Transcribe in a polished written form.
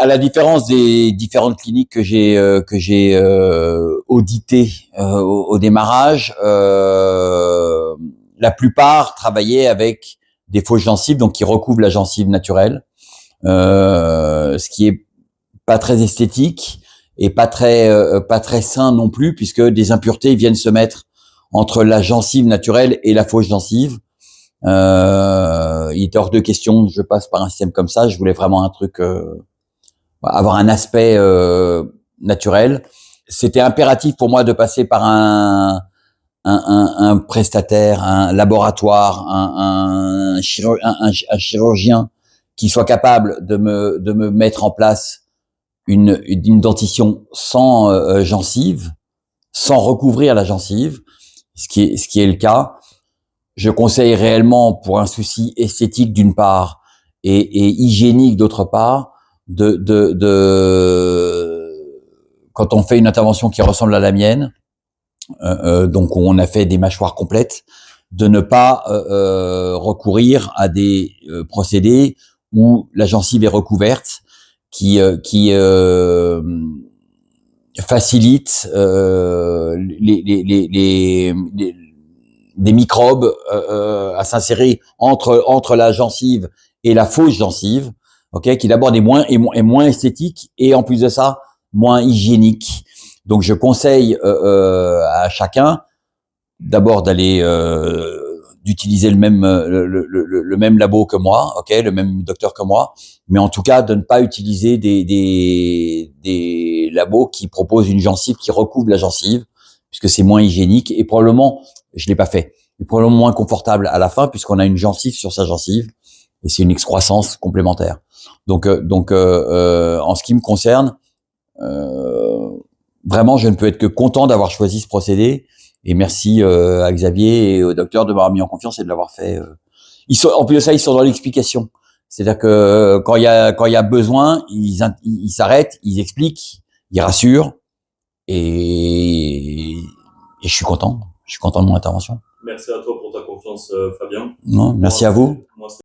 à la différence des différentes cliniques que j'ai auditées au démarrage, la plupart travaillaient avec des fausses gencives, donc qui recouvrent la gencive naturelle, ce qui est pas très esthétique et pas très sain non plus, puisque des impuretés viennent se mettre entre la gencive naturelle et la fausse gencive. Il était hors de question, je passe par un système comme ça. Je voulais vraiment un truc, avoir un aspect naturel. C'était impératif pour moi de passer par un prestataire, un laboratoire, un chirurgien qui soit capable de me mettre en place une dentition sans gencive, sans recouvrir la gencive, ce qui est le cas. Je conseille réellement, pour un souci esthétique d'une part et hygiénique d'autre part, quand on fait une intervention qui ressemble à la mienne, donc on a fait des mâchoires complètes, de ne pas recourir à des procédés où la gencive est recouverte, qui facilite des microbes à s'insérer entre la gencive et la fausse gencive, ok, qui d'abord est moins esthétique et en plus de ça moins hygiénique. Donc je conseille à chacun d'abord d'aller d'utiliser le même labo que moi, ok, le même docteur que moi, mais en tout cas de ne pas utiliser des labos qui proposent une gencive qui recouvre la gencive, puisque c'est moins hygiénique et probablement, je l'ai pas fait, mais probablement moins confortable à la fin puisqu'on a une gencive sur sa gencive et c'est une excroissance complémentaire. Donc en ce qui me concerne, vraiment je ne peux être que content d'avoir choisi ce procédé. Et merci à Xavier et au docteur de m'avoir mis en confiance et de l'avoir fait. En plus de ça, ils sont dans l'explication. C'est-à-dire que quand il y a besoin, ils s'arrêtent, ils expliquent, ils rassurent, et je suis content. Je suis content de mon intervention. Merci à toi pour ta confiance, Fabien. Non, merci à vous. Moi,